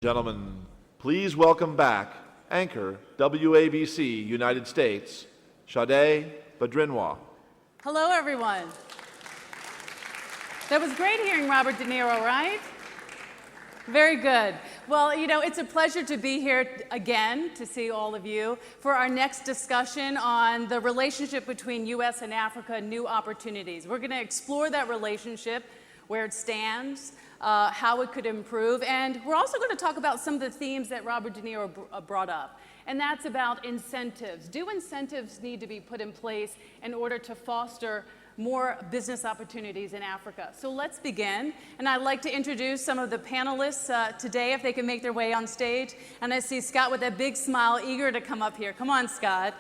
Gentlemen, please welcome back anchor WABC United States, Sade Badrinwa. Hello, everyone. That was great hearing Robert De Niro, right? Very good. Well, you know, it's a pleasure to be here again to see all of you for our next discussion on the relationship between U.S. and Africa, new opportunities. We're going to explore that relationship, where it stands, how it could improve, and we're also going to talk about some of the themes that Robert De Niro brought up, and that's about incentives. Do incentives need to be put in place in order to foster more business opportunities in Africa? So let's begin, and I'd like to introduce some of the panelists today, if they can make their way on stage. And I see Scott with that big smile, eager to come up here. Come on, Scott.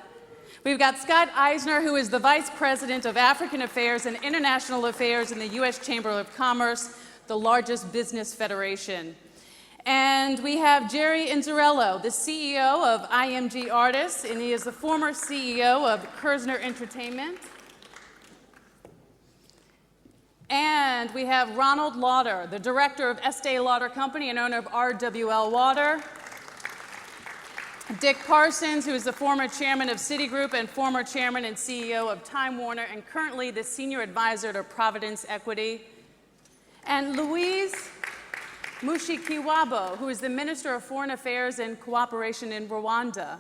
We've got Scott Eisner, who is the Vice President of African Affairs and International Affairs in the U.S. Chamber of Commerce, the largest business federation. And we have Jerry Inzarello, the CEO of IMG Artists, and he is the former CEO of Kerzner Entertainment. And we have Ronald Lauder, the director of Estee Lauder Company and owner of RWL Water. Dick Parsons, who is the former chairman of Citigroup and former chairman and CEO of Time Warner, and currently the senior advisor to Providence Equity. And Louise Mushikiwabo, who is the Minister of Foreign Affairs and Cooperation in Rwanda.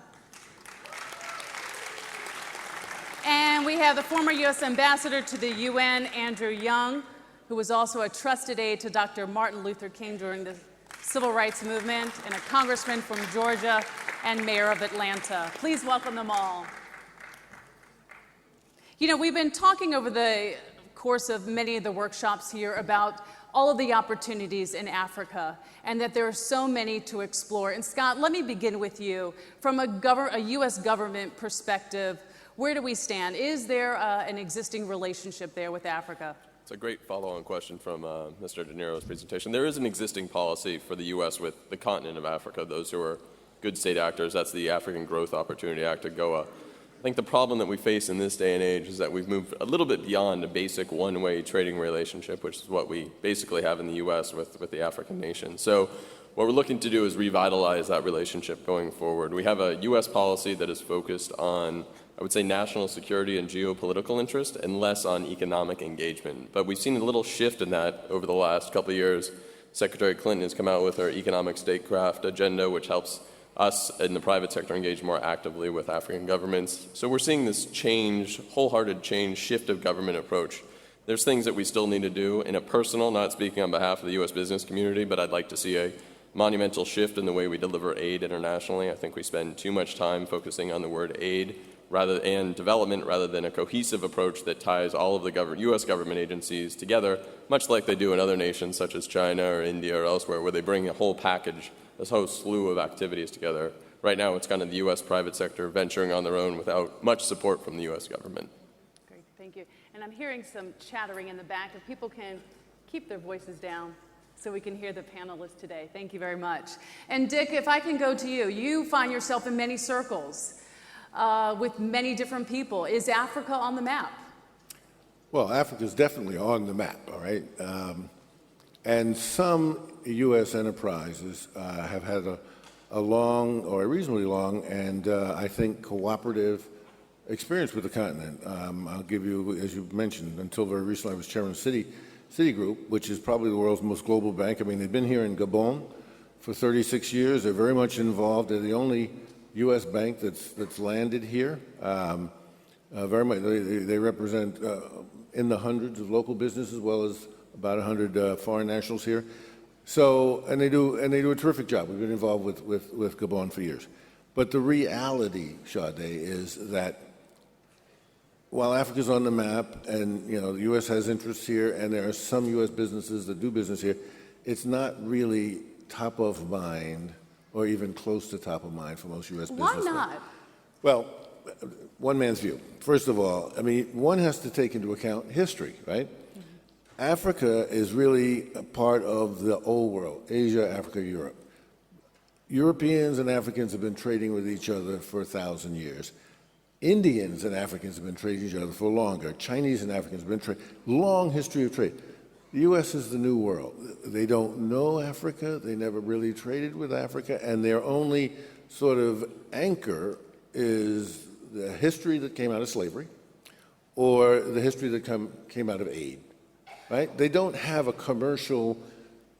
And we have the former U.S. Ambassador to the UN, Andrew Young, who was also a trusted aide to Dr. Martin Luther King during the Civil Rights Movement, and a congressman from Georgia and mayor of Atlanta. Please welcome them all. You know, we've been talking over the course of many of the workshops here about all of the opportunities in Africa, and that there are so many to explore. And Scott, let me begin with you. From a U.S. government perspective, where do we stand? Is there an existing relationship there with Africa? It's a great follow-on question from Mr. De Niro's presentation. There is an existing policy for the U.S. with the continent of Africa, those who are good state actors. That's the African Growth Opportunity Act, AGOA. I think the problem that we face in this day and age is that we've moved a little bit beyond a basic one-way trading relationship, which is what we basically have in the U.S. with the African nation. So what we're looking to do is revitalize that relationship going forward. We have a U.S. policy that is focused on, I would say, national security and geopolitical interest, and less on economic engagement. But we've seen a little shift in that over the last couple of years. Secretary Clinton has come out with her economic statecraft agenda, which helps us in the private sector engage more actively with African governments. So we're seeing this change, wholehearted change, shift of government approach. There's things that we still need to do in a personal, not speaking on behalf of the U.S. business community, but I'd like to see a monumental shift in the way we deliver aid internationally. I think we spend too much time focusing on the word aid and development rather than a cohesive approach that ties all of the U.S. government agencies together, much like they do in other nations such as China or India or elsewhere, where they bring a whole package, this whole slew of activities together. Right now, it's kind of the U.S. private sector venturing on their own without much support from the U.S. government. Great, thank you. And I'm hearing some chattering in the back. If people can keep their voices down so we can hear the panelists today. Thank you very much. And Dick, if I can go to you. You find yourself in many circles with many different people. Is Africa on the map? Well, Africa is definitely on the map, all right? And some U.S. enterprises have had a long, or a reasonably long, and I think cooperative experience with the continent. I'll give you, as you mentioned, until very recently I was chairman of Citigroup, which is probably the world's most global bank. I mean, they've been here in Gabon for 36 years. They're very much involved. They're the only U.S. bank that's landed here. Very much, they represent in the hundreds of local businesses, as well as about 100 foreign nationals here. So, and they do a terrific job. We've been involved with Gabon for years. But the reality, Sade, is that while Africa's on the map, and you know the U.S. has interests here, and there are some U.S. businesses that do business here, it's not really top of mind, or even close to top of mind for most U.S. businessmen. Why not? Well, one man's view. First of all, I mean, one has to take into account history, right? Mm-hmm. Africa is really a part of the old world, Asia, Africa, Europe. Europeans and Africans have been trading with each other for 1,000 years. Indians and Africans have been trading each other for longer. Chinese and Africans have been trading. Long history of trade. The U.S. is the new world. They don't know Africa. They never really traded with Africa, and their only sort of anchor is the history that came out of slavery or the history that came out of aid, right? They don't have a commercial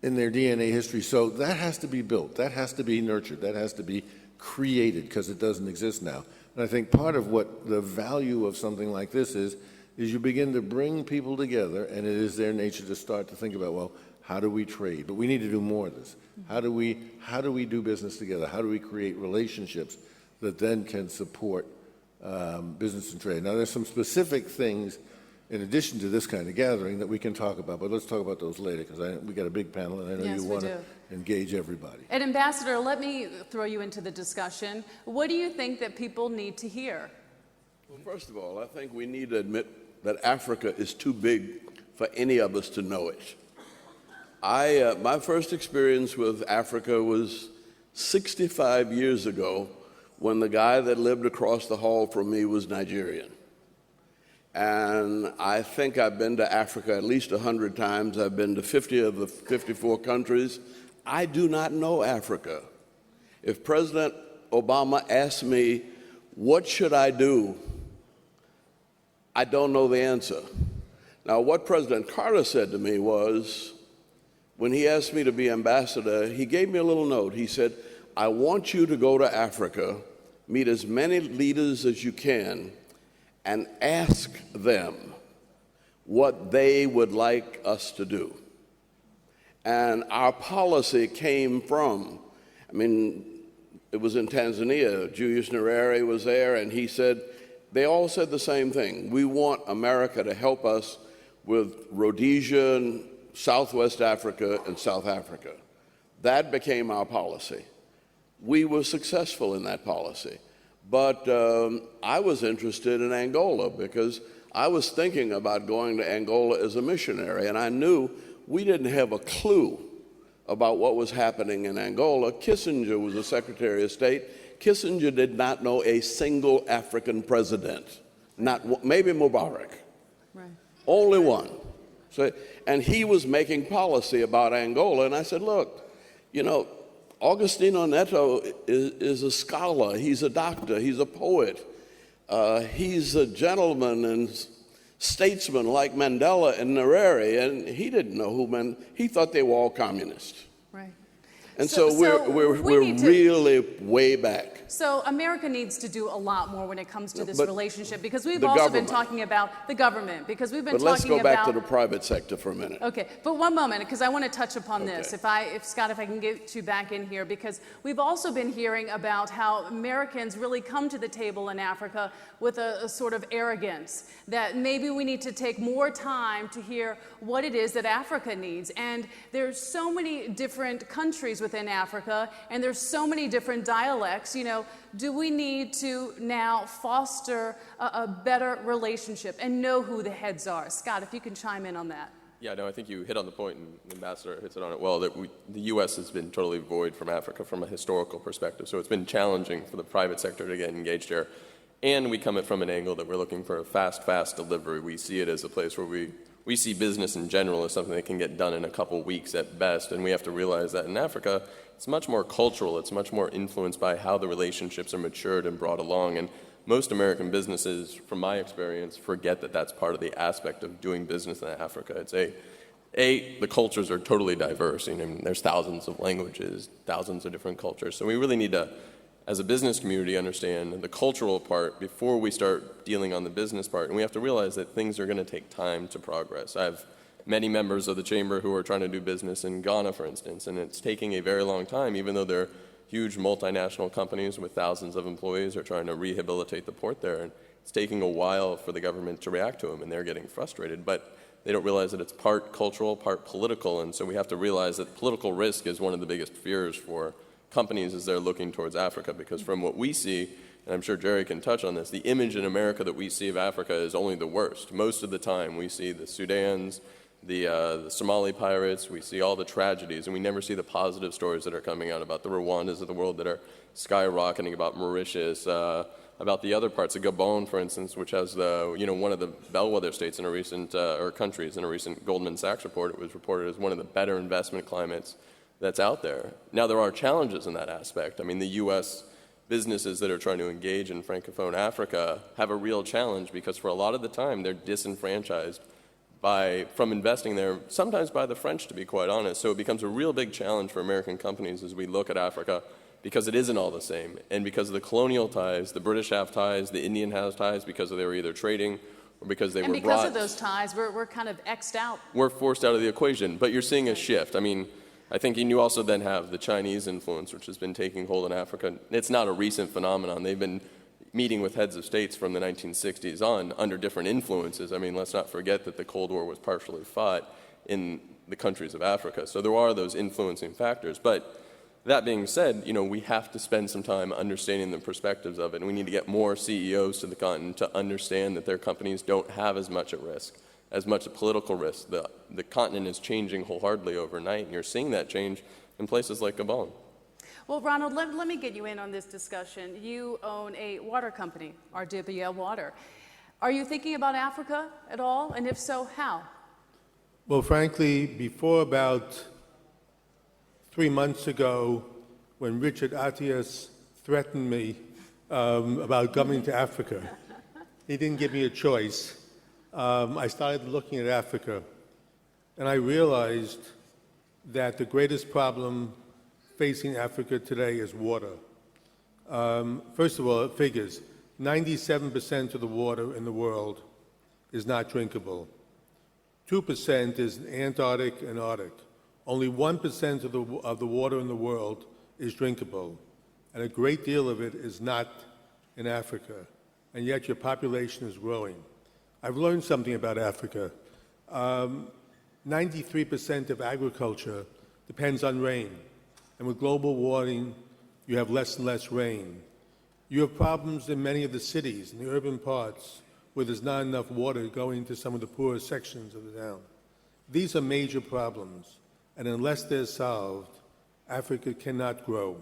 in their DNA history, so that has to be built. That has to be nurtured. That has to be created because it doesn't exist now. And I think part of what the value of something like this is you begin to bring people together, and it is their nature to start to think about, well, how do we trade? But we need to do more of this. How do we do business together? How do we create relationships that then can support business and trade? Now, there's some specific things in addition to this kind of gathering that we can talk about, but let's talk about those later because we got a big panel, and I know Yes, you we want do. to engage everybody. And Ambassador, let me throw you into the discussion. What do you think that people need to hear? Well, first of all, I think we need to admit that Africa is too big for any of us to know it. My first experience with Africa was 65 years ago when the guy that lived across the hall from me was Nigerian. And I think I've been to Africa at least 100 times. I've been to 50 of the 54 countries. I do not know Africa. If President Obama asked me, what should I do? I don't know the answer. Now, what President Carter said to me was, when he asked me to be ambassador, he gave me a little note. He said, I want you to go to Africa, meet as many leaders as you can, and ask them what they would like us to do. And our policy came from, it was in Tanzania. Julius Nyerere was there, and he said, they all said the same thing. We want America to help us with Rhodesia, Southwest Africa, and South Africa. That became our policy. We were successful in that policy. But I was interested in Angola because I was thinking about going to Angola as a missionary, and I knew we didn't have a clue about what was happening in Angola. Kissinger was the Secretary of State. Kissinger did not know a single African president, maybe Mubarak, Right. only one. So, and he was making policy about Angola, and I said, look, Agostinho Neto is a scholar, he's a doctor, he's a poet, he's a gentleman and statesman like Mandela and Nyerere, and he didn't know he thought they were all communists. Right. And so we're need to- really way back. So America needs to do a lot more when it comes to this But relationship because we've the also government. been talking about the government because we've been But let's talking go back about to the private sector for a minute. Okay, but one moment, because I want to touch upon this. Okay. If Scott, if I can get you back in here, because we've also been hearing about how Americans really come to the table in Africa with a sort of arrogance that maybe we need to take more time to hear what it is that Africa needs. And there's so many different countries within Africa, and there's so many different dialects. Do we need to now foster a better relationship and know who the heads are? Scott, if you can chime in on that. Yeah, no, I think you hit on the point, and the Ambassador hits it on it well, that the U.S. has been totally void from Africa from a historical perspective. So it's been challenging for the private sector to get engaged here. And we come at from an angle that we're looking for a fast delivery. We see it as a place where we see business in general as something that can get done in a couple weeks at best. And we have to realize that in Africa, it's much more cultural. It's much more influenced by how the relationships are matured and brought along. And most American businesses, from my experience, forget that that's part of the aspect of doing business in Africa. It's the cultures are totally diverse. There's thousands of languages, thousands of different cultures. So we really need to, as a business community, understand the cultural part before we start dealing on the business part. And we have to realize that things are going to take time to progress. I have many members of the chamber who are trying to do business in Ghana, for instance, and it's taking a very long time, even though they're huge multinational companies with thousands of employees are trying to rehabilitate the port there. And it's taking a while for the government to react to them, and they're getting frustrated. But they don't realize that it's part cultural, part political, and so we have to realize that political risk is one of the biggest fears for companies as they're looking towards Africa, because from what we see, and I'm sure Jerry can touch on this, the image in America that we see of Africa is only the worst. Most of the time we see the Sudans, the Somali pirates, we see all the tragedies, and we never see the positive stories that are coming out about the Rwandas of the world that are skyrocketing, about Mauritius, about the other parts of Gabon, for instance, which has one of the bellwether states in a recent, or countries in a recent Goldman Sachs report. It was reported as one of the better investment climates that's out there. Now, there are challenges in that aspect. I mean, the U.S. businesses that are trying to engage in Francophone Africa have a real challenge because for a lot of the time, they're disenfranchised from investing there, sometimes by the French, to be quite honest. So it becomes a real big challenge for American companies as we look at Africa, because it isn't all the same. And because of the colonial ties, the British have ties, the Indian has ties because they were either trading or because they were brought. And because of those ties, we're kind of X'd out. We're forced out of the equation. But you're seeing a shift. I mean, I think you also then have the Chinese influence, which has been taking hold in Africa. It's not a recent phenomenon. They've been meeting with heads of states from the 1960s on under different influences. I mean, let's not forget that the Cold War was partially fought in the countries of Africa. So there are those influencing factors. But that being said, we have to spend some time understanding the perspectives of it, and we need to get more CEOs to the continent to understand that their companies don't have as much at risk, as much political risk. The continent is changing wholeheartedly overnight, and you're seeing that change in places like Gabon. Well, Ronald, let me get you in on this discussion. You own a water company, RWL Water. Are you thinking about Africa at all? And if so, how? Well, frankly, before about 3 months ago, when Richard Atias threatened me about coming to Africa, he didn't give me a choice. I started looking at Africa, and I realized that the greatest problem facing Africa today is water. First of all, figures. 97% of the water in the world is not drinkable. 2% is Antarctic and Arctic. Only 1% of the water in the world is drinkable, and a great deal of it is not in Africa, and yet your population is growing. I've learned something about Africa. 93% of agriculture depends on rain, and with global warming, you have less and less rain. You have problems in many of the cities, in the urban parts, where there's not enough water going to some of the poorest sections of the town. These are major problems. And unless they're solved, Africa cannot grow.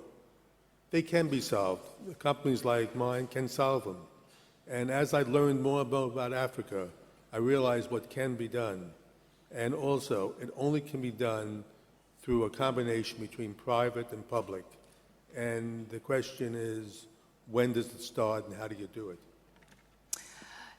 They can be solved. Companies like mine can solve them. And as I learned more about Africa, I realized what can be done. And also, it only can be done through a combination between private and public. And the question is, when does it start and how do you do it?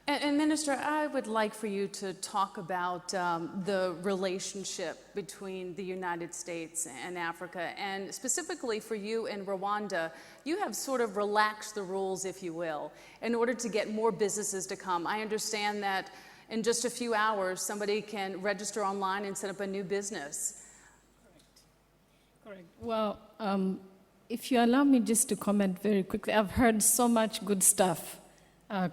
And Minister, I would like for you to talk about the relationship between the United States and Africa, and specifically for you in Rwanda, you have sort of relaxed the rules, if you will, in order to get more businesses to come. I understand that in just a few hours, somebody can register online and set up a new business. Correct. Well, if you allow me just to comment very quickly, I've heard so much good stuff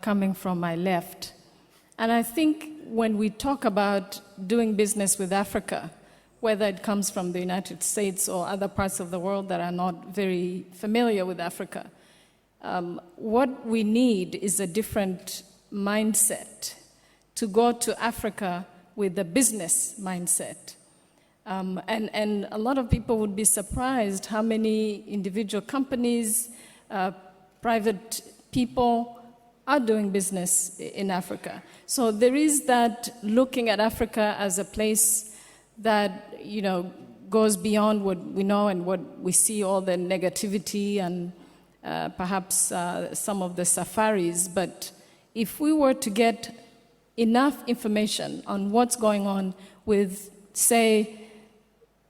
coming from my left. And I think when we talk about doing business with Africa, whether it comes from the United States or other parts of the world that are not very familiar with Africa, what we need is a different mindset to go to Africa with a business mindset. And a lot of people would be surprised how many individual companies, private people are doing business in Africa. So there is that looking at Africa as a place that, goes beyond what we know and what we see, all the negativity and perhaps some of the safaris. But if we were to get enough information on what's going on with, say,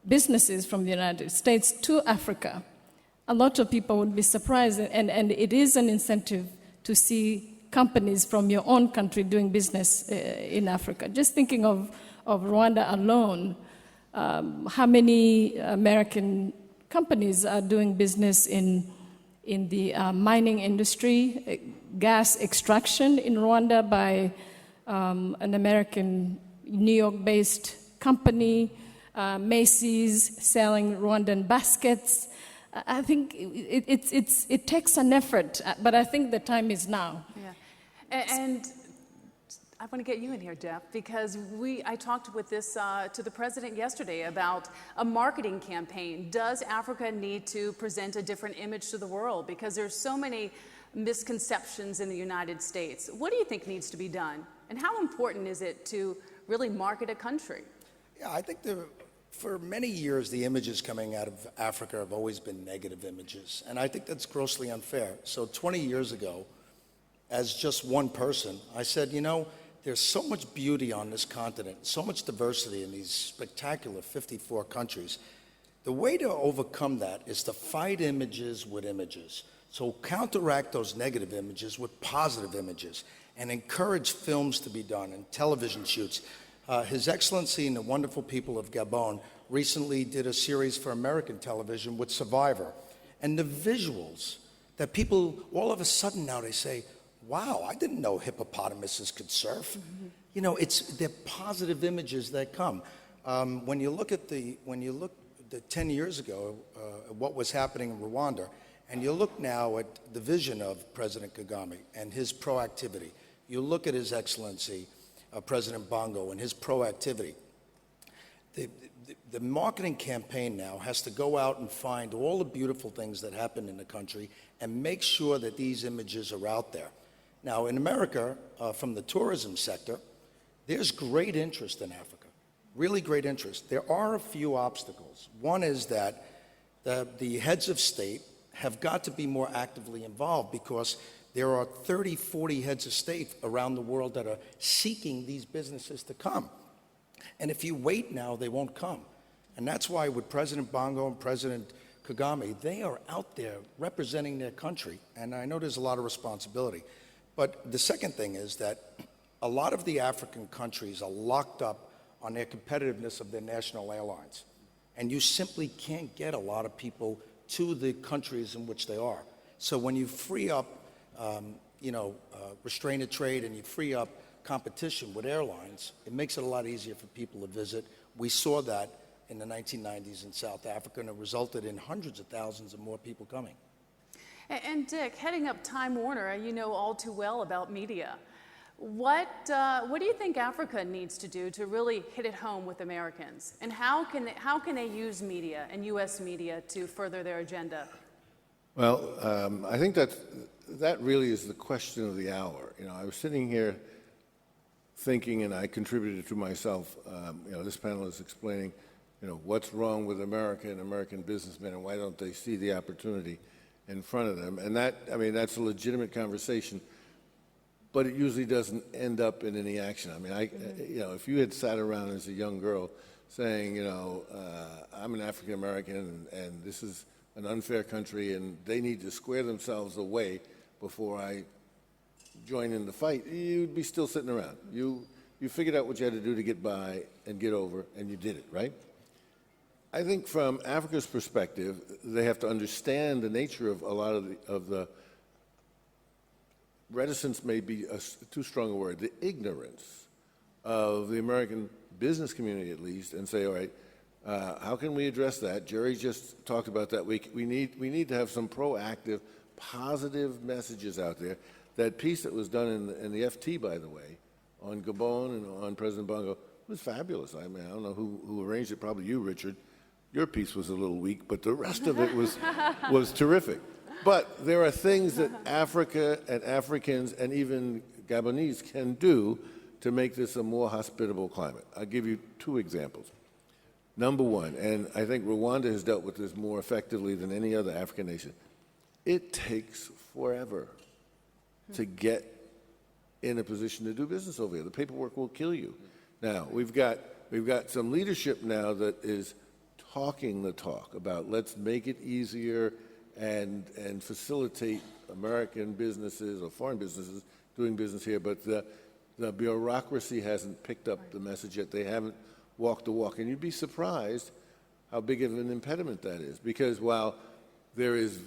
businesses from the United States to Africa, a lot of people would be surprised. And it is an incentive to see companies from your own country doing business in Africa. Just thinking of Rwanda alone, how many American companies are doing business in the mining industry, gas extraction in Rwanda by an American New York-based company, Macy's selling Rwandan baskets. I think it takes an effort, but I think the time is now. Yeah, and I want to get you in here, Jeff, because I talked with this to the president yesterday about a marketing campaign. Does Africa need to present a different image to the world? Because there's so many misconceptions in the United States. What do you think needs to be done? And how important is it to really market a country? Yeah, I think for many years, the images coming out of Africa have always been negative images. And I think that's grossly unfair. So 20 years ago, as just one person, I said, you know, there's so much beauty on this continent, so much diversity in these spectacular 54 countries. The way to overcome that is to fight images with images. So counteract those negative images with positive images and encourage films to be done and television shoots. His Excellency and the wonderful people of Gabon recently did a series for American television with Survivor. And the visuals that people, all of a sudden now they say, wow, I didn't know hippopotamuses could surf. Mm-hmm. You know, they're positive images that come. When you look 10 years ago, what was happening in Rwanda, and you look now at the vision of President Kagame and his proactivity, you look at His Excellency, President Bongo, and his proactivity. The marketing campaign now has to go out and find all the beautiful things that happen in the country and make sure that these images are out there. Now, in America, from the tourism sector, there's great interest in Africa, really great interest. There are a few obstacles. One is that the heads of state have got to be more actively involved because there are 30, 40 heads of state around the world that are seeking these businesses to come. And if you wait now, they won't come. And that's why with President Bongo and President Kagame, they are out there representing their country. And I know there's a lot of responsibility. But the second thing is that a lot of the African countries are locked up on their competitiveness of their national airlines. And you simply can't get a lot of people to the countries in which they are. So when you free up, restrained trade and you free up competition with airlines, it makes it a lot easier for people to visit. We saw that in the 1990s in South Africa, and it resulted in hundreds of thousands of more people coming. And Dick, heading up Time Warner, you know all too well about media. What do you think Africa needs to do to really hit it home with Americans? And how can they use media and U.S. media to further their agenda? Well, I think that really is the question of the hour. You know, I was sitting here thinking, and I contributed to myself, this panel is explaining, what's wrong with America and American businessmen and why don't they see the opportunity in front of them. And that's a legitimate conversation, but it usually doesn't end up in any action. I mean, if you had sat around as a young girl saying, I'm an African American and this is an unfair country and they need to square themselves away before I join in the fight, you'd be still sitting around. You figured out what you had to do to get by and get over, and you did it, right? I think from Africa's perspective, they have to understand the nature of a lot of the reticence may be too strong a word, the ignorance of the American business community at least, and say, all right, how can we address that? Jerry just talked about that. We need to have some proactive, positive messages out there. That piece that was done in the FT, by the way, on Gabon and on President Bongo was fabulous. I mean, I don't know who arranged it, probably you, Richard. Your piece was a little weak, but the rest of it was terrific. But there are things that Africa and Africans and even Gabonese can do to make this a more hospitable climate. I'll give you two examples. Number one, and I think Rwanda has dealt with this more effectively than any other African nation, it takes forever to get in a position to do business over here. The paperwork will kill you. Now, we've got some leadership now that is talking the talk about let's make it easier and facilitate American businesses or foreign businesses doing business here, but the bureaucracy hasn't picked up the message yet. They haven't walked the walk. And you'd be surprised how big of an impediment that is, because while there is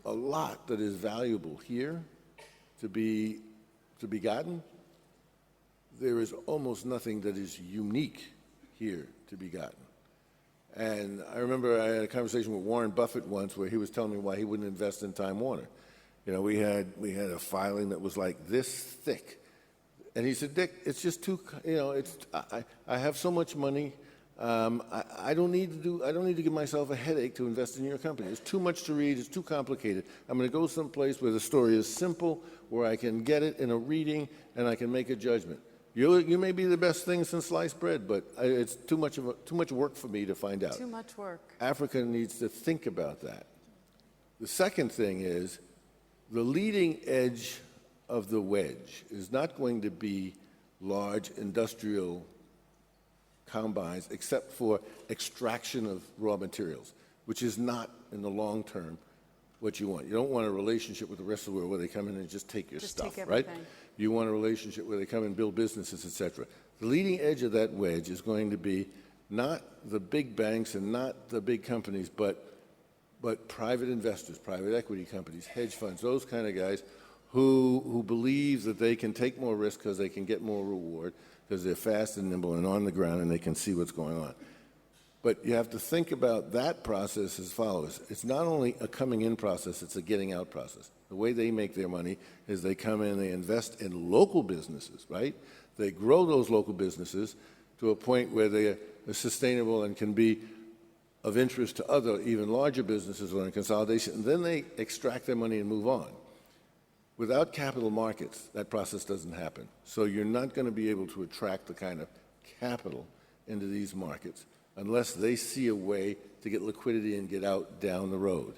a lot that is valuable here to be gotten, there is almost nothing that is unique here to be gotten. And I remember I had a conversation with Warren Buffett once where he was telling me why he wouldn't invest in Time Warner. We had a filing that was like this thick. And he said, Dick, it's just too, I have so much money, I don't need to give myself a headache to invest in your company. It's too much to read. It's too complicated. I'm going to go someplace where the story is simple, where I can get it in a reading, and I can make a judgment. You may be the best thing since sliced bread, but it's too much work for me to find out. Too much work. Africa needs to think about that. The second thing is the leading edge of the wedge is not going to be large industrial combines except for extraction of raw materials, which is not in the long term what you want. You don't want a relationship with the rest of the world where they come in and just take your stuff, right? You want a relationship where they come and build businesses, etc. The leading edge of that wedge is going to be not the big banks and not the big companies, but private investors, private equity companies, hedge funds, those kind of guys who believe that they can take more risk because they can get more reward, because they're fast and nimble and on the ground and they can see what's going on. But you have to think about that process as follows. It's not only a coming in process, it's a getting out process. The way they make their money is they come in, they invest in local businesses, right? They grow those local businesses to a point where they are sustainable and can be of interest to other, even larger businesses or in consolidation, and then they extract their money and move on. Without capital markets, that process doesn't happen. So you're not going to be able to attract the kind of capital into these markets unless they see a way to get liquidity and get out down the road.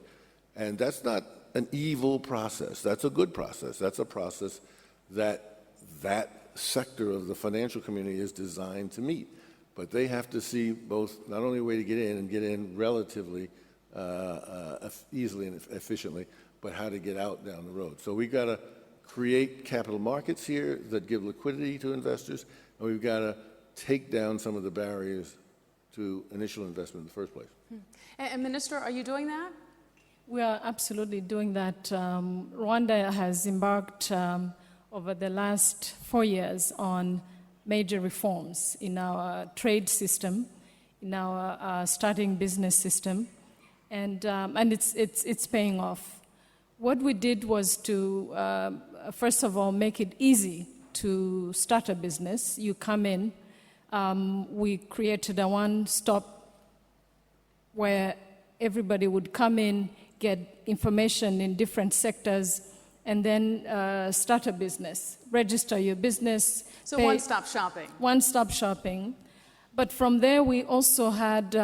And that's not an evil process. That's a good process. That's a process that sector of the financial community is designed to meet. But they have to see both not only a way to get in and get in relatively easily and efficiently, but how to get out down the road. So we've got to create capital markets here that give liquidity to investors, and we've got to take down some of the barriers to initial investment in the first place. And Minister, are you doing that? We are absolutely doing that. Rwanda has embarked over the last 4 years on major reforms in our trade system, in our starting business system, and it's paying off. What we did was to, first of all, make it easy to start a business. You come in. We created a one-stop where everybody would come in, get information in different sectors, and then start a business, register your business. So one-stop shopping. One-stop shopping. But from there, we also had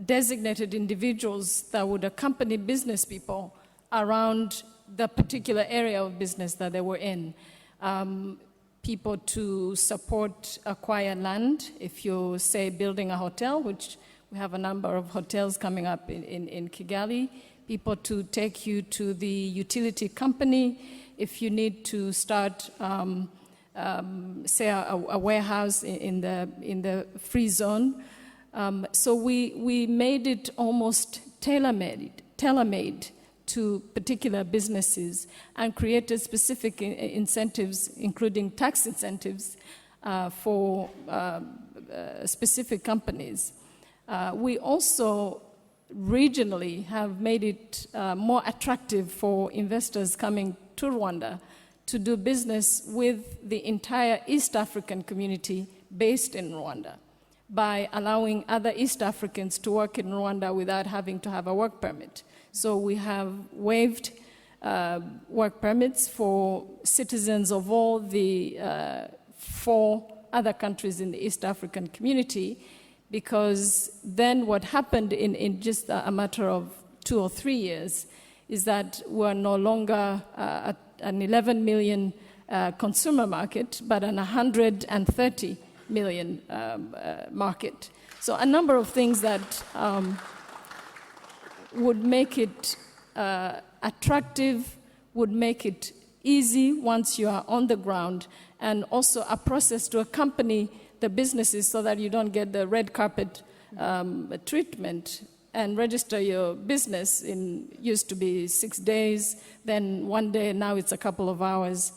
designated individuals that would accompany business people around the particular area of business that they were in. People to support acquire land. If you say building a hotel, which we have a number of hotels coming up in Kigali, people to take you to the utility company. If you need to start, say, a warehouse in the free zone. So we made it almost tailor-made to particular businesses and created specific incentives, including tax incentives for specific companies. We also regionally have made it more attractive for investors coming to Rwanda to do business with the entire East African community based in Rwanda by allowing other East Africans to work in Rwanda without having to have a work permit. So we have waived work permits for citizens of all the 4 other countries in the East African community, because then what happened in just a matter of 2 or 3 years is that we're no longer an 11 million consumer market, but an 130 million market. So a number of things that would make it attractive, would make it easy once you are on the ground, and also a process to accompany the businesses so that you don't get the red carpet treatment and register your business used to be 6 days, then 1 day, now it's a couple of hours.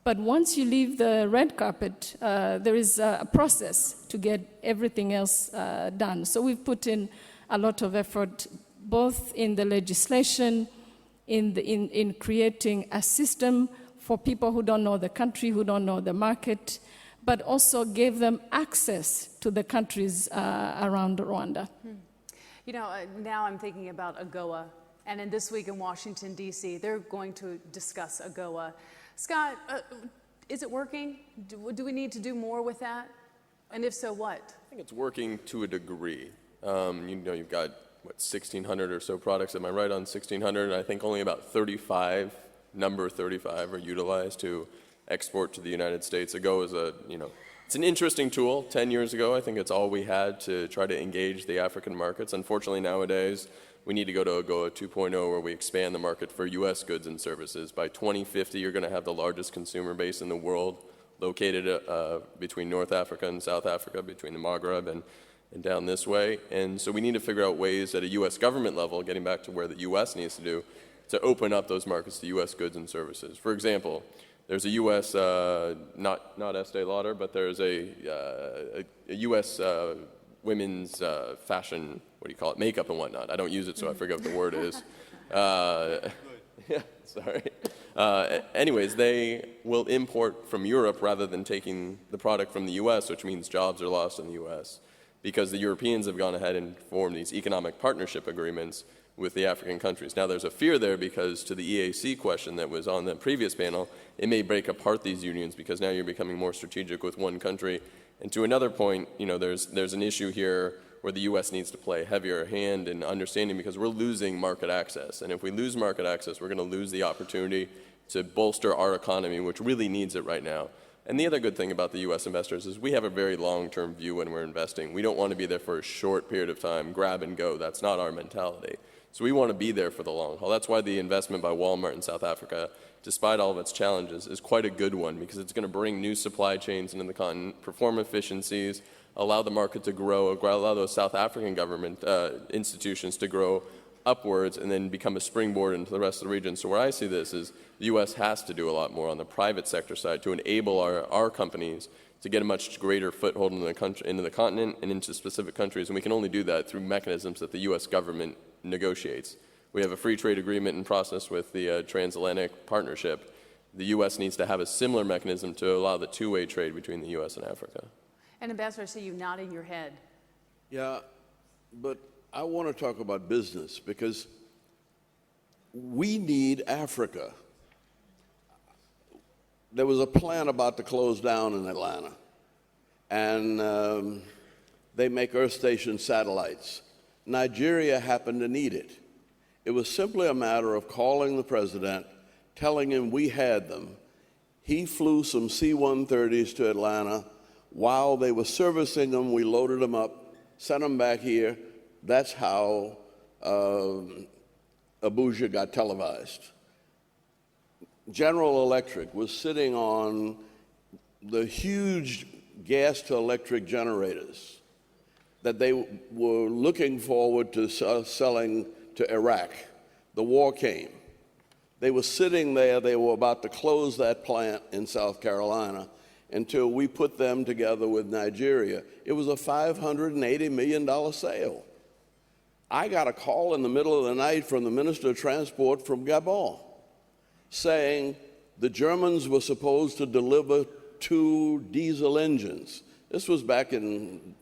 But once you leave the red carpet, there is a process to get everything else done. So we've put in a lot of effort, both in the legislation, in creating a system for people who don't know the country, who don't know the market, but also gave them access to the countries around Rwanda. You know, now I'm thinking about AGOA, and in this week in Washington, D.C., they're going to discuss AGOA. Scott, is it working? Do we need to do more with that? And if so, what? I think it's working to a degree. You know, you've got, 1,600 or so products. Am I right on 1,600? I think only about 35, number 35, are utilized to export to the United States. AGOA is it's an interesting tool. 10 years ago, I think it's all we had to try to engage the African markets. Unfortunately, nowadays, we need to go to AGOA 2.0, where we expand the market for U.S. goods and services. By 2050, you're going to have the largest consumer base in the world located between North Africa and South Africa, between the Maghreb and down this way. And so we need to figure out ways at a U.S. government level, getting back to where the U.S. needs to do, to open up those markets to U.S. goods and services. For example, there's a U.S., not Estee Lauder, but there's a U.S. Women's fashion, what do you call it, makeup and whatnot. I don't use it, so I forget what the word is. Yeah, sorry. Anyways, they will import from Europe rather than taking the product from the U.S., which means jobs are lost in the U.S., because the Europeans have gone ahead and formed these economic partnership agreements with the African countries. Now, there's a fear there because, to the EAC question that was on the previous panel, it may break apart these unions because now you're becoming more strategic with one country. And to another point, there's an issue here where the U.S. needs to play a heavier hand in understanding, because we're losing market access. And if we lose market access, we're going to lose the opportunity to bolster our economy, which really needs it right now. And the other good thing about the U.S. investors is we have a very long-term view when we're investing. We don't want to be there for a short period of time, grab and go. That's not our mentality. So we want to be there for the long haul. That's why the investment by Walmart in South Africa, despite all of its challenges, is quite a good one, because it's going to bring new supply chains into the continent, perform efficiencies, allow the market to grow, allow those South African government institutions to grow upwards, and then become a springboard into the rest of the region. So where I see this is the U.S. has to do a lot more on the private sector side to enable our companies to get a much greater foothold into the continent and into specific countries. And we can only do that through mechanisms that the U.S. government negotiates. We have a free trade agreement in process with the Transatlantic Partnership. The U.S. needs to have a similar mechanism to allow the two-way trade between the U.S. and Africa. And Ambassador, I see you nodding your head. Yeah, but I want to talk about business, because we need Africa. There was a plant about to close down in Atlanta, and they make Earth Station satellites. Nigeria happened to need it. It was simply a matter of calling the president, telling him we had them. He flew some C-130s to Atlanta. While they were servicing them, we loaded them up, sent them back here. That's how Abuja got televised. General Electric was sitting on the huge gas-to-electric generators that they were looking forward to selling to Iraq. The war came. They were sitting there. They were about to close that plant in South Carolina until we put them together with Nigeria. It was a $580 million sale. I got a call in the middle of the night from the Minister of Transport from Gabon saying the Germans were supposed to deliver 2 diesel engines. This was back in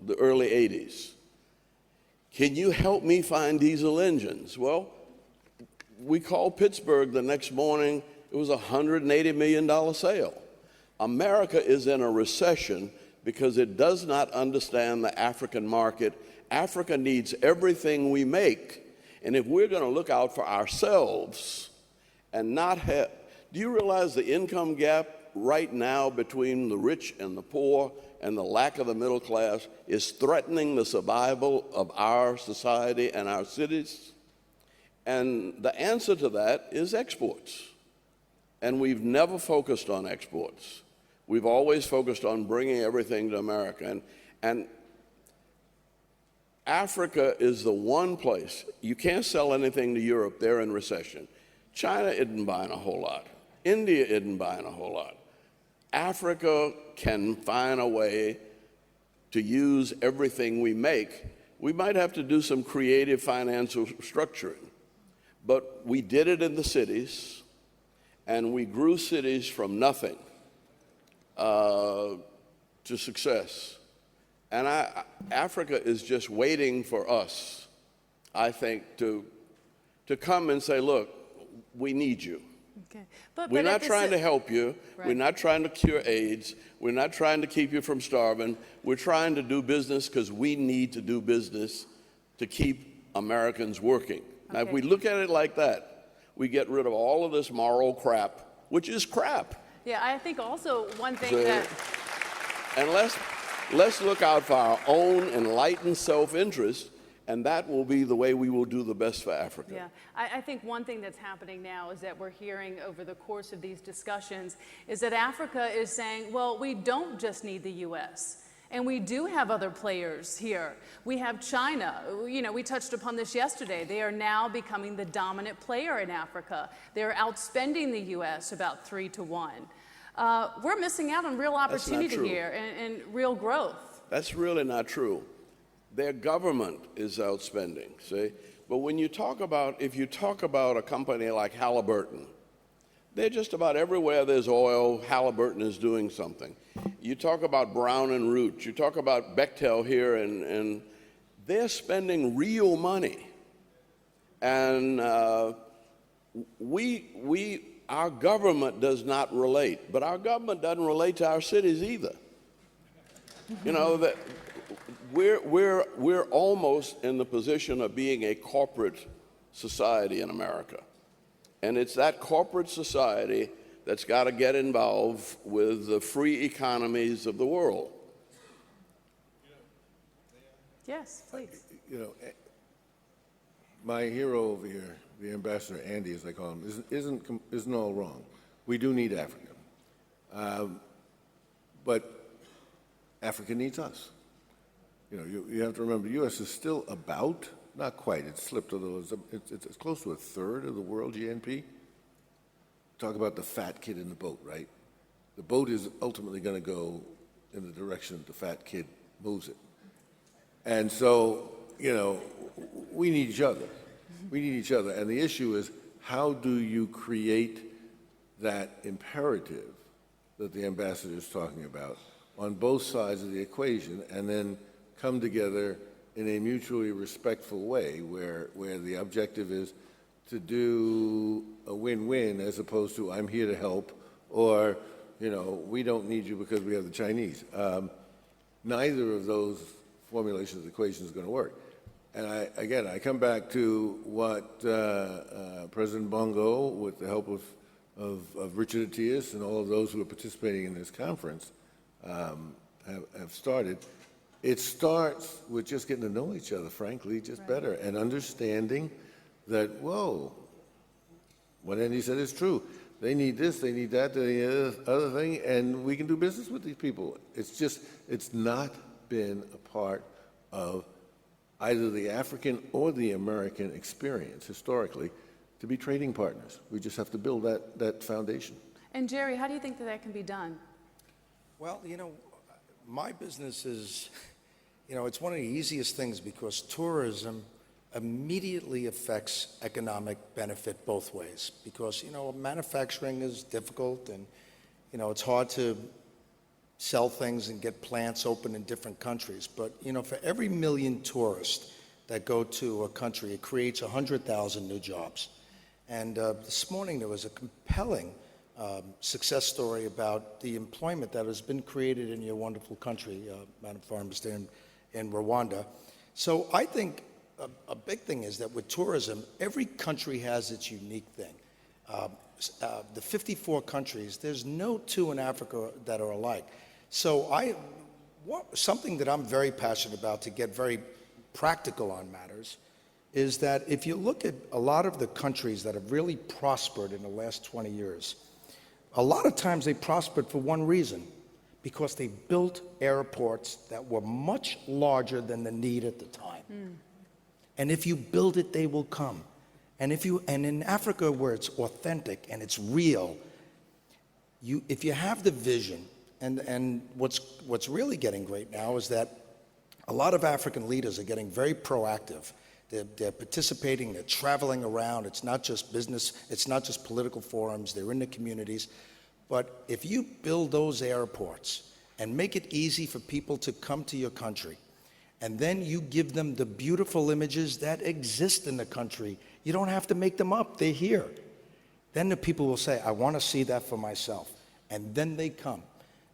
the early 80s. Can you help me find diesel engines? Well, we called Pittsburgh the next morning. It was a $180 million sale. America is in a recession because it does not understand the African market. Africa needs everything we make. And if we're going to look out for ourselves and not have, do you realize the income gap right now between the rich and the poor and the lack of the middle class is threatening the survival of our society and our cities? And the answer to that is exports. And we've never focused on exports. We've always focused on bringing everything to America. And Africa is the one place, you can't sell anything to Europe, they're in recession. China isn't buying a whole lot. India isn't buying a whole lot. Africa can find a way to use everything we make. We might have to do some creative financial structuring, but we did it in the cities, and we grew cities from nothing to success. And Africa is just waiting for us, I think, to come and say, look, we need you. Okay. We're not trying to help you. Right. We're not trying to cure AIDS. We're not trying to keep you from starving. We're trying to do business because we need to do business to keep Americans working. Now, if Okay. we look at it like that, we get rid of all of this moral crap, which is crap. Yeah, I think also one thing So- that, And let's look out for our own enlightened self-interest, and that will be the way we will do the best for Africa. yeah, I think one thing that's happening now is that we're hearing over the course of these discussions is that Africa is saying, well, we don't just need the U.S., and we do have other players here. We have China. You know, we touched upon this yesterday. They are now becoming the dominant player in Africa. They're outspending the U.S. about 3-1. We're missing out on real That's not opportunity true. here and real growth. That's really not true. Their government is outspending, see? But when you talk about, if you talk about a company like Halliburton, they're just about everywhere there's oil, Halliburton is doing something. You talk about Brown and Root, you talk about Bechtel here, and they're spending real money. And our government does not relate, but our government doesn't relate to our cities either. You know, that we're almost in the position of being a corporate society in America. And it's that corporate society that's got to get involved with the free economies of the world. Yes, please. You know, my hero over here, the ambassador Andy, as I call him, isn't all wrong. We do need Africa, but Africa needs us. You know, you have to remember, the U.S. is still about, not quite, it's slipped a little, it's close to a third of the world GNP. Talk about the fat kid in the boat, right? The boat is ultimately going to go in the direction that the fat kid moves it. And so, you know, we need each other. We need each other. And the issue is, how do you create that imperative that the ambassador is talking about on both sides of the equation, and then come together in a mutually respectful way where the objective is to do a win-win as opposed to I'm here to help, or, you know, we don't need you because we have the Chinese. Neither of those formulations of the equation is going to work. And I come back to what President Bongo, with the help of Richard Atias and all of those who are participating in this conference, have started. It starts with just getting to know each other, frankly, just better, and understanding that, whoa, what Andy said is true. They need this, they need that, they need the other thing, and we can do business with these people. It's not been a part of either the African or the American experience historically to be trading partners. We just have to build that foundation. And Jerry, how do you think that can be done? Well, you know, my business is, you know, it's one of the easiest things because tourism immediately affects economic benefit both ways. Because, you know, manufacturing is difficult and, you know, it's hard to sell things and get plants open in different countries. But, you know, for every million tourists that go to a country, it creates 100,000 new jobs. And this morning there was a compelling success story about the employment that has been created in your wonderful country, Madam Foreign Minister, in Rwanda. So I think a big thing is that with tourism, every country has its unique thing. The 54 countries, there's no two in Africa that are alike. So something that I'm very passionate about, to get very practical on matters, is that if you look at a lot of the countries that have really prospered in the last 20 years, a lot of times they prospered for one reason, because they built airports that were much larger than the need at the time. And if you build it, they will come. And in Africa, where it's authentic and it's real, if you have the vision, and what's really getting great now is that a lot of African leaders are getting very proactive. They're participating, they're traveling around. It's not just business, it's not just political forums, they're in the communities. But if you build those airports and make it easy for people to come to your country, and then you give them the beautiful images that exist in the country, you don't have to make them up, they're here. Then the people will say, I want to see that for myself. And then they come.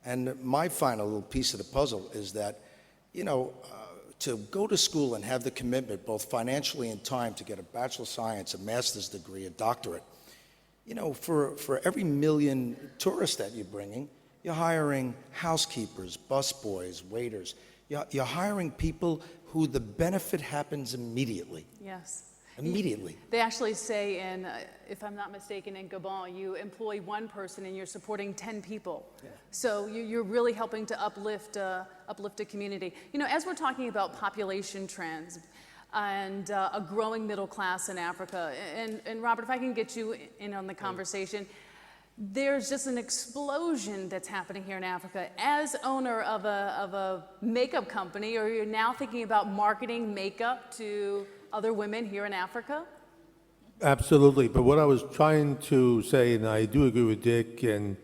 And my final little piece of the puzzle is that, to go to school and have the commitment, both financially and time, to get a Bachelor of Science, a master's degree, a doctorate, for every million tourists that you're bringing, you're hiring housekeepers, busboys, waiters. You're hiring people who the benefit happens immediately. Yes. Immediately. They actually say if I'm not mistaken, in Gabon, you employ one person and you're supporting 10 people. Yeah. So you're really helping to uplift a community. As we're talking about population trends and a growing middle class in Africa, and Robert, if I can get you in on the conversation, there's just an explosion that's happening here in Africa. As owner of a makeup company, are you now thinking about marketing makeup to other women here in Africa? Absolutely. But what I was trying to say, and I do agree with Dick, and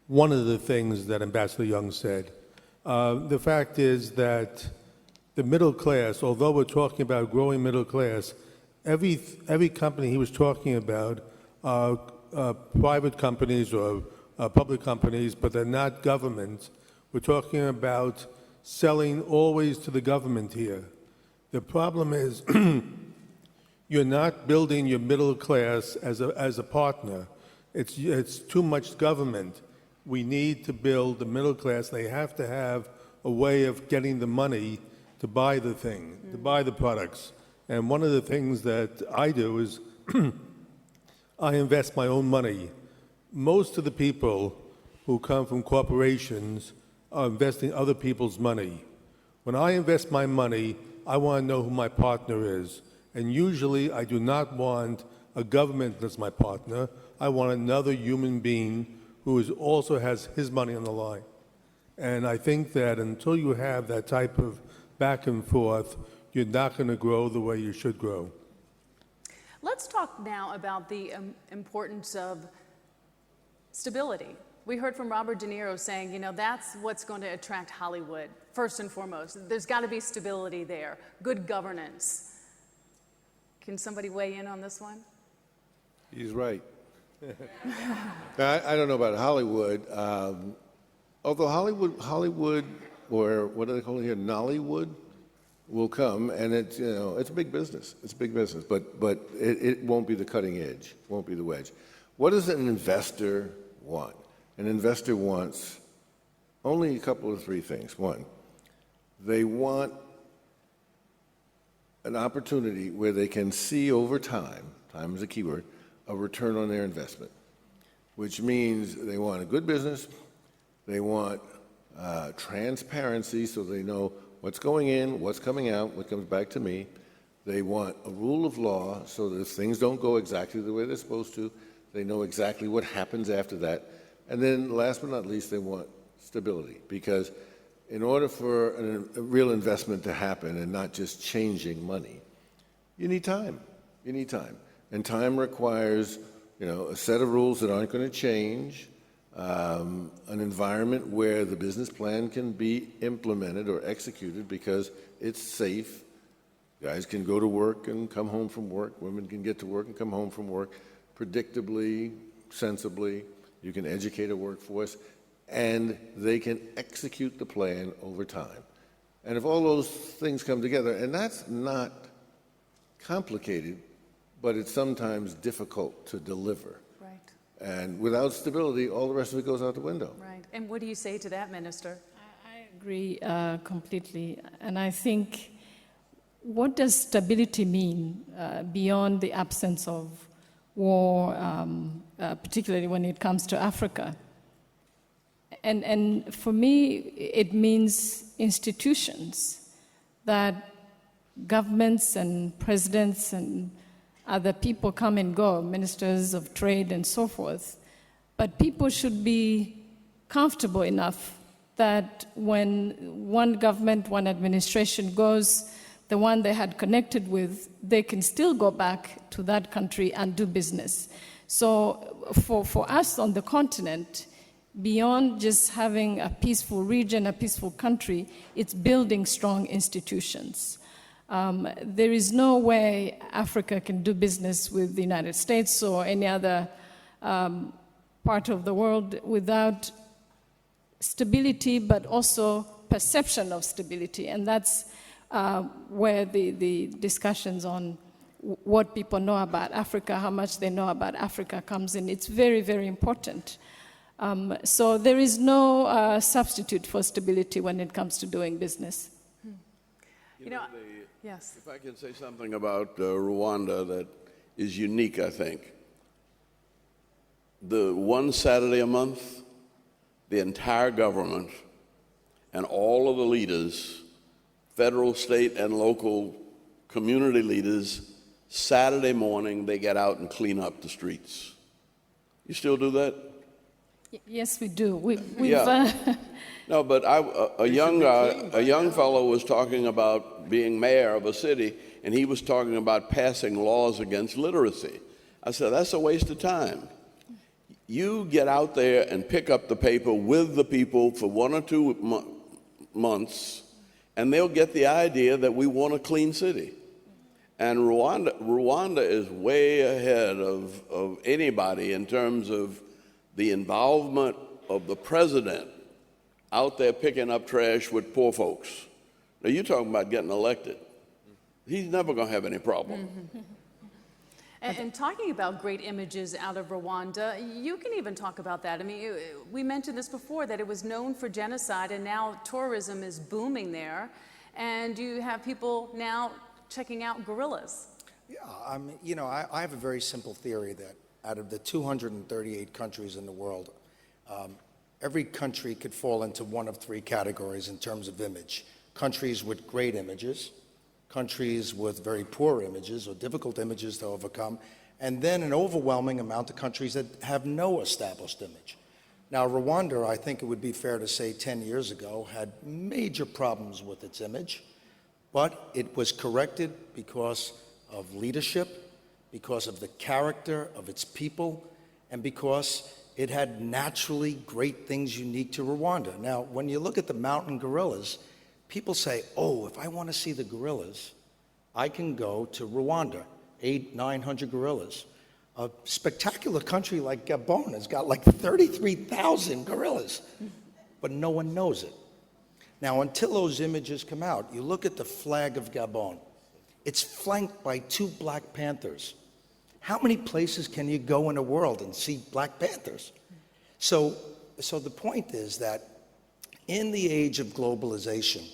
one of the things that Ambassador Young said, the fact is that the middle class, although we're talking about growing middle class, every company he was talking about, private companies or public companies, but they're not government. We're talking about selling always to the government here. The problem is you're not building your middle class as a partner. It's too much government. We need to build the middle class. They have to have a way of getting the money to buy the thing, to buy the products. And one of the things that I do is I invest my own money. Most of the people who come from corporations are investing other people's money. When I invest my money, I want to know who my partner is. And usually I do not want a government as my partner. I want another human being who also has his money on the line. And I think that until you have that type of back and forth, you're not going to grow the way you should grow. Let's talk now about the importance of stability. We heard from Robert De Niro saying, that's what's going to attract Hollywood, first and foremost. There's got to be stability there, good governance. Can somebody weigh in on this one? He's right. I don't know about Hollywood. Although Hollywood, or what do they call it here, Nollywood, will come, and it's a big business. It's a big business, but it won't be the cutting edge, won't be the wedge. What does an investor want? An investor wants only a couple of three things. One, they want an opportunity where they can see over time is a key word, a return on their investment, which means they want a good business, they want transparency so they know what's going in, what's coming out, what comes back to me. They want a rule of law so that if things don't go exactly the way they're supposed to, they know exactly what happens after that. And then last but not least, they want stability, because in order for a real investment to happen and not just changing money, you need time. You need time. And time requires, a set of rules that aren't going to change, an environment where the business plan can be implemented or executed because it's safe. Guys can go to work and come home from work. Women can get to work and come home from work predictably, sensibly. You can educate a workforce, and they can execute the plan over time. And if all those things come together, and that's not complicated, but it's sometimes difficult to deliver. Right. And without stability, all the rest of it goes out the window. Right. And what do you say to that, Minister? I agree completely. And I think, what does stability mean beyond the absence of war, particularly when it comes to Africa? And for me, it means institutions, that governments and presidents and other people come and go, ministers of trade and so forth, but people should be comfortable enough that when one government, one administration goes, the one they had connected with, they can still go back to that country and do business. So for us on the continent, beyond just having a peaceful region, a peaceful country, it's building strong institutions. There is no way Africa can do business with the United States or any other part of the world without stability, but also perception of stability. And that's where the discussions on what people know about Africa, how much they know about Africa comes in. It's very, very important. So there is no substitute for stability when it comes to doing business. You know, yes. If I can say something about Rwanda that is unique, I think. The one Saturday a month, the entire government and all of the leaders, federal, state, and local community leaders, Saturday morning, they get out and clean up the streets. You still do that? Yes, we do. We've Yeah. No, but a young fellow was talking about being mayor of a city, and he was talking about passing laws against literacy. I said, that's a waste of time. You get out there and pick up the paper with the people for 1 or 2 months, and they'll get the idea that we want a clean city. And Rwanda is way ahead of anybody in terms of the involvement of the president out there picking up trash with poor folks. Now, you're talking about getting elected. He's never going to have any problem. And talking about great images out of Rwanda, you can even talk about that. I mean, we mentioned this before, that it was known for genocide, and now tourism is booming there. And you have people now checking out gorillas. Yeah, you know, I have a very simple theory that out of the 238 countries in the world, every country could fall into one of 3 categories in terms of image. Countries with great images, countries with very poor images or difficult images to overcome, and then an overwhelming amount of countries that have no established image. Now, Rwanda, I think it would be fair to say 10 years ago, had major problems with its image, but it was corrected because of leadership, because of the character of its people, and because it had naturally great things unique to Rwanda. Now, when you look at the mountain gorillas, people say, oh, if I want to see the gorillas, I can go to Rwanda, 800-900 gorillas. A spectacular country like Gabon has got like 33,000 gorillas, but no one knows it. Now, until those images come out, you look at the flag of Gabon. It's flanked by 2 black panthers. How many places can you go in the world and see black panthers? So the point is that in the age of globalization,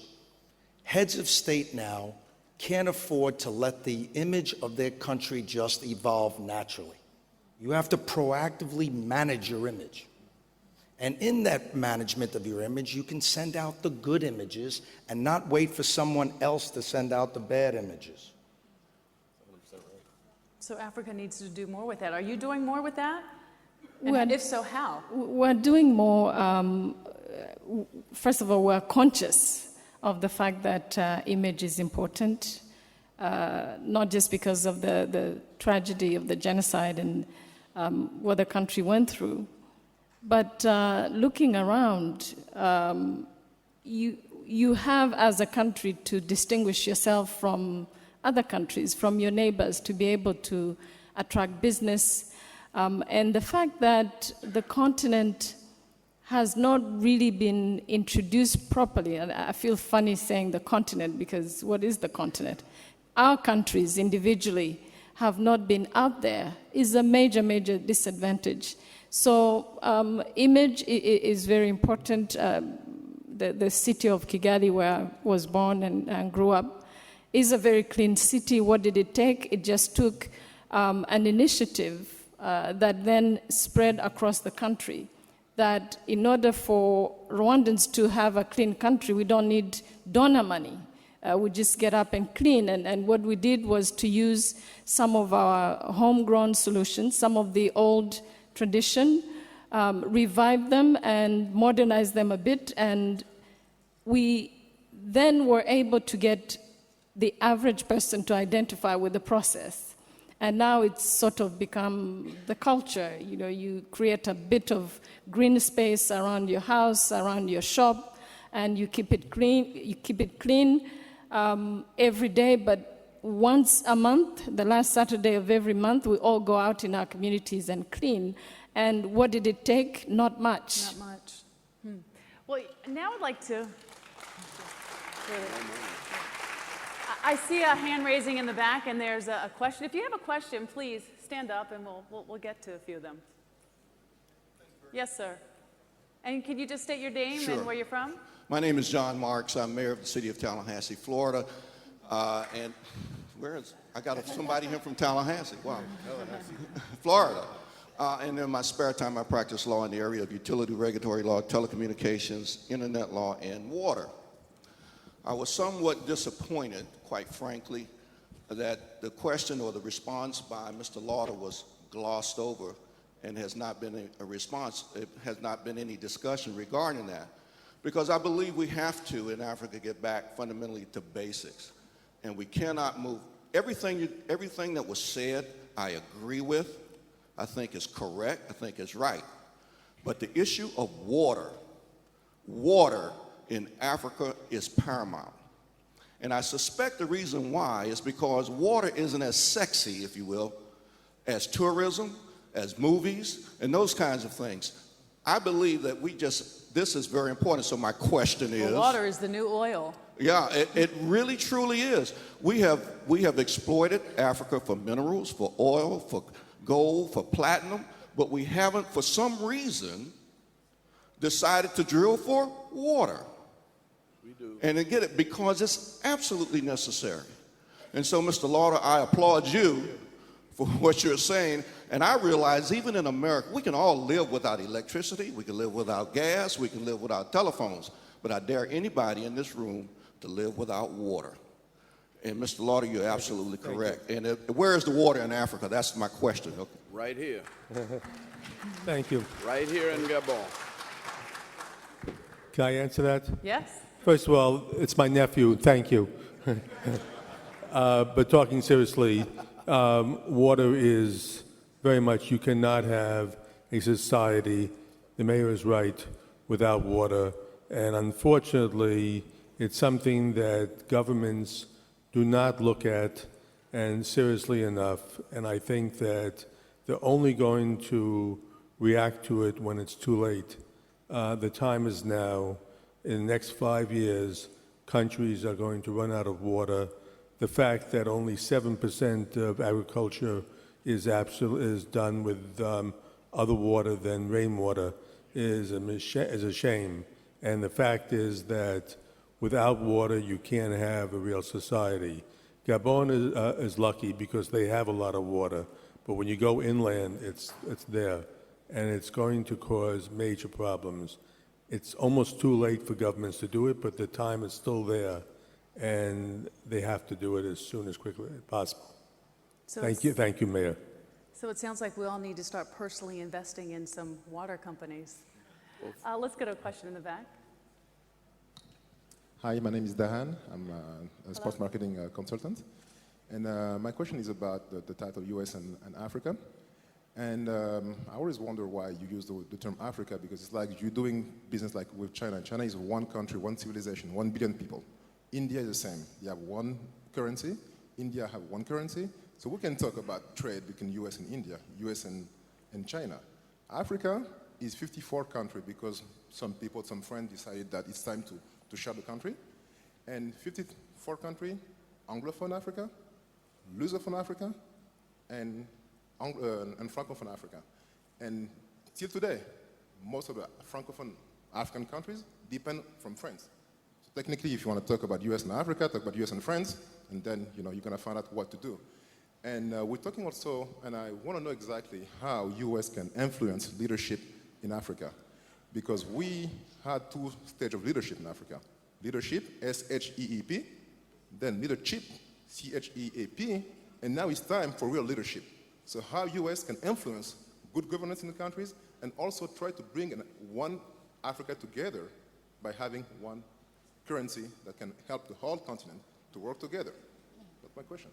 heads of state now can't afford to let the image of their country just evolve naturally. You have to proactively manage your image. And in that management of your image, you can send out the good images and not wait for someone else to send out the bad images. So Africa needs to do more with that. Are you doing more with that? Well, And if so, how? We're doing more. First of all, we're conscious of the fact that image is important, not just because of the tragedy of the genocide and what the country went through, but looking around, you have as a country to distinguish yourself from other countries, from your neighbors, to be able to attract business. And the fact that the continent has not really been introduced properly, and I feel funny saying the continent, because what is the continent? Our countries individually have not been out there, is a major, major disadvantage. So image is very important. The city of Kigali, where I was born and grew up, is a very clean city. What did it take? It just took an initiative that then spread across the country, that in order for Rwandans to have a clean country, we don't need donor money. We just get up and clean. And what we did was to use some of our homegrown solutions, some of the old tradition, revive them and modernize them a bit. And we then were able to get the average person to identify with the process. And now it's sort of become the culture. You know, you create a bit of green space around your house, around your shop, and you keep it clean. You keep it clean every day, but once a month, the last Saturday of every month, we all go out in our communities and clean. And what did it take? Not much. Not much. Well, now I'd like to. I see a hand raising in the back, and there's a question. If you have a question, please stand up, and we'll get to a few of them. Yes, sir. And can you just state your name Sure. and where you're from? My name is John Marks. I'm mayor of the city of Tallahassee, Florida. And I got somebody here from Tallahassee. Wow. Florida. And in my spare time, I practice law in the area of utility regulatory law, telecommunications, internet law, and water. I was somewhat disappointed, quite frankly, that the question or the response by Mr. Lauder was glossed over and has not been a response. It has not been any discussion regarding that. Because I believe we have to, in Africa, get back fundamentally to basics. And we cannot move. Everything that was said, I agree with. I think is correct. I think is right. But the issue of water in Africa is paramount. And I suspect the reason why is because water isn't as sexy, if you will, as tourism, as movies, and those kinds of things. I believe that this is very important. So my question is... Well, water is the new oil. Yeah, it really truly is. We have exploited Africa for minerals, for oil, for gold, for platinum, but we haven't, for some reason, decided to drill for water. We do. And get it because it's absolutely necessary. And so, Mr. Lauder, I applaud you for what you're saying. And I realize even in America, we can all live without electricity, we can live without gas, we can live without telephones. But I dare anybody in this room to live without water. And Mr. Lauder, you're absolutely correct. And where is the water in Africa? That's my question. Okay. Right here. Thank you. Right here in Gabon. Can I answer that? Yes? First of all, it's my nephew. Thank you. But talking seriously, water is very much, you cannot have a society, the mayor is right, without water. And unfortunately, it's something that governments do not look at and seriously enough. And I think that they're only going to react to it when it's too late. The time is now. In the next 5 years, countries are going to run out of water. The fact that only 7% of agriculture is done with other water than rainwater is a shame. And the fact is that without water, you can't have a real society. Gabon is lucky because they have a lot of water, but when you go inland, it's there, and it's going to cause major problems. It's almost too late for governments to do it, but the time is still there, and they have to do it as soon as quickly as possible. So Thank you, Mayor. So it sounds like we all need to start personally investing in some water companies. Let's get a question in the back. Hi, my name is Dahan. I'm a sports marketing consultant. And my question is about the title US and Africa. And I always wonder why you use the term Africa, because it's like you're doing business like with China. China is one country, one civilization, 1 billion people. India is the same. You have one currency. India have one currency. So we can talk about trade between US and India, US and China. Africa is 54 countries because some people, some friends decided that it's time to share the country. And 54 countries, Anglophone Africa, Lusophone Africa, and Francophone Africa. And till today, most of the Francophone African countries depend from France. So technically, if you want to talk about US and Africa, talk about US and France, and then you're going to find out what to do. And we're talking also, and I want to know exactly how US can influence leadership in Africa. Because we had 2 stages of leadership in Africa. Leadership, S-H-E-E-P, then leadership, C-H-E-A-P, and now it's time for real leadership. So how US can influence good governance in the countries and also try to bring one Africa together by having one currency that can help the whole continent to work together. That's my question.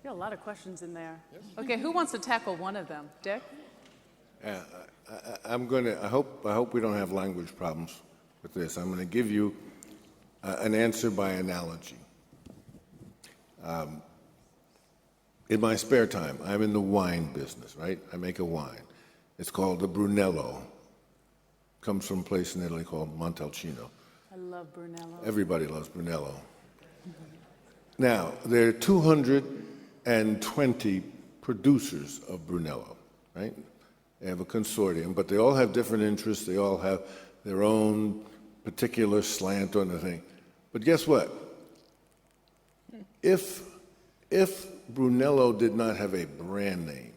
You got a lot of questions in there. Okay, who wants to tackle one of them? Dick? I hope we don't have language problems with this. I'm going to give you an answer by analogy. In my spare time, I'm in the wine business, right? I make a wine. It's called the Brunello. Comes from a place in Italy called Montalcino. I love Brunello. Everybody loves Brunello. Now, there are 220 producers of Brunello, right? They have a consortium, but they all have different interests. They all have their own particular slant on the thing. But guess what? If Brunello did not have a brand name,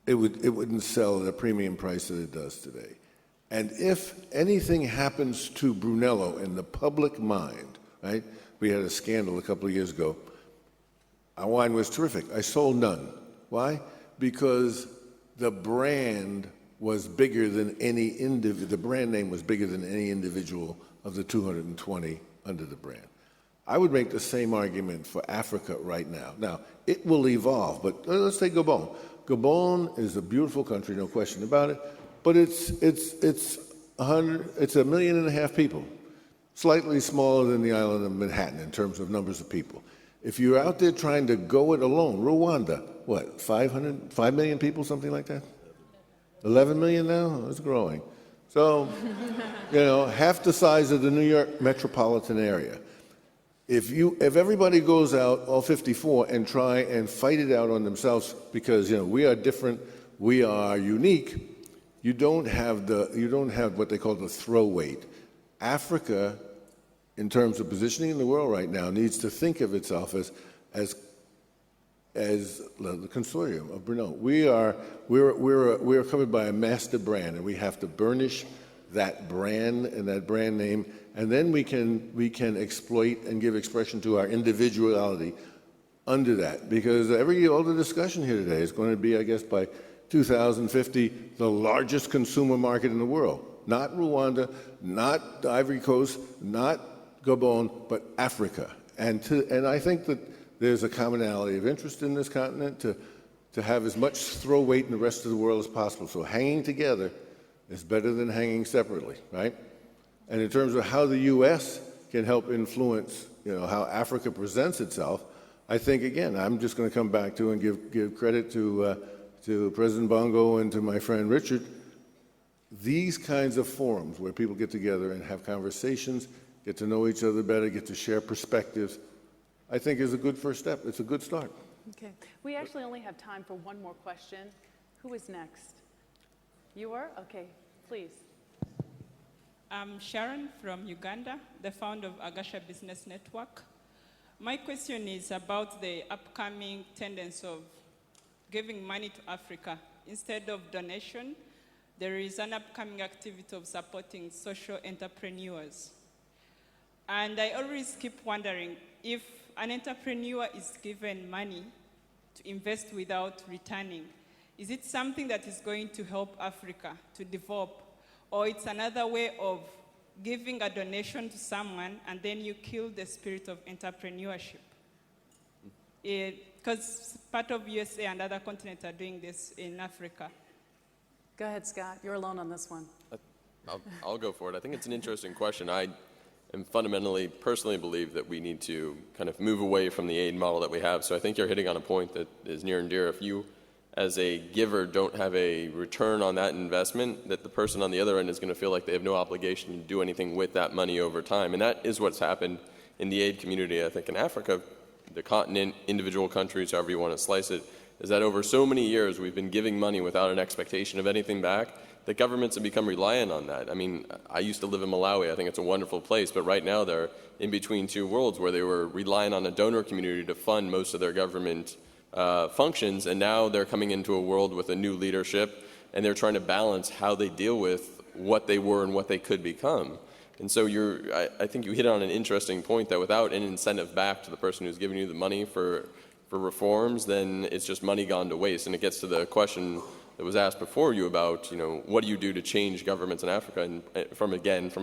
it wouldn't sell at a premium price that it does today. And if anything happens to Brunello in the public mind, right? We had a scandal a couple of years ago. Our wine was terrific. I sold none. Why? Because the brand was bigger than any the brand name was bigger than any individual of the 220 under the brand. I would make the same argument for Africa right now. Now, it will evolve, but let's take Gabon. Gabon is a beautiful country, no question about it, but it's 1.5 million people, slightly smaller than the island of Manhattan in terms of numbers of people. If you're out there trying to go it alone, Rwanda, what, 5 million people, something like that? 11 million now? It's growing. So, half the size of the New York metropolitan area. If everybody goes out, all 54, and try and fight it out on themselves because, we are different, we are unique, you don't have what they call the throw weight. Africa, in terms of positioning in the world right now, needs to think of itself as the consortium of Brunello. We're covered by a master brand, and we have to burnish that brand and that brand name, and then we can exploit and give expression to our individuality under that. Because all the discussion here today is going to be, I guess, by 2050, the largest consumer market in the world. Not Rwanda, not the Ivory Coast, not Gabon, but Africa. And I think that there's a commonality of interest in this continent to have as much throw weight in the rest of the world as possible. So hanging together is better than hanging separately, right? And in terms of how the U.S. can help influence, how Africa presents itself, I think, again, I'm just going to come back to and give credit to President Bongo and to my friend Richard. These kinds of forums where people get together and have conversations, get to know each other better, get to share perspectives, I think is a good first step. It's a good start. Okay. We actually only have time for one more question. Who is next? You are? Okay, please. I'm Sharon from Uganda, the founder of Agasha Business Network. My question is about the upcoming tendency of giving money to Africa. Instead of donation, there is an upcoming activity of supporting social entrepreneurs. And I always keep wondering if an entrepreneur is given money to invest without returning, is it something that is going to help Africa to develop? Or it's another way of giving a donation to someone and then you kill the spirit of entrepreneurship? Because part of USA and other continents are doing this in Africa. Go ahead, Scott. You're alone on this one. I'll go for it. I think it's an interesting question. I fundamentally, personally believe that we need to kind of move away from the aid model that we have. So I think you're hitting on a point that is near and dear. If you, as a giver, don't have a return on that investment, that the person on the other end is going to feel like they have no obligation to do anything with that money over time. And that is what's happened in the aid community. I think in Africa, the continent, individual countries, however you want to slice it, is that over so many years we've been giving money without an expectation of anything back. The governments have become reliant on that. I mean, I used to live in Malawi. I think it's a wonderful place, but right now they're in between two worlds where they were relying on a donor community to fund most of their government functions, and now they're coming into a world with a new leadership, and they're trying to balance how they deal with what they were and what they could become. And so I think you hit on an interesting point that without an incentive back to the person who's giving you the money for reforms, then it's just money gone to waste. And it gets to the question that was asked before you about, what do you do to change governments in Africa? And from a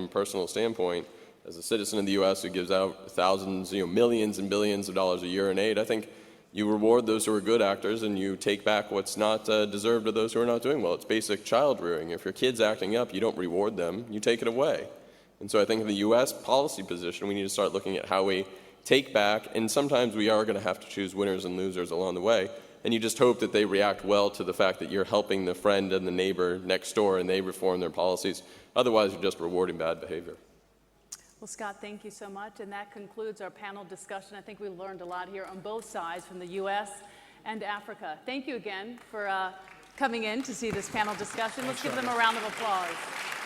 personal standpoint, as a citizen of the U.S. who gives out thousands, millions and billions of dollars a year in aid, I think you reward those who are good actors and you take back what's not deserved of those who are not doing well. It's basic child rearing. If your kid's acting up, you don't reward them, you take it away. And so I think in the U.S. policy position, we need to start looking at how we take back, and sometimes we are going to have to choose winners and losers along the way, and you just hope that they react well to the fact that you're helping the friend and the neighbor next door and they reform their policies. Otherwise, you're just rewarding bad behavior. Well, Scott, thank you so much. And that concludes our panel discussion. I think we learned a lot here on both sides, from the U.S. and Africa. Thank you again for coming in to see this panel discussion. Let's give them a round of applause.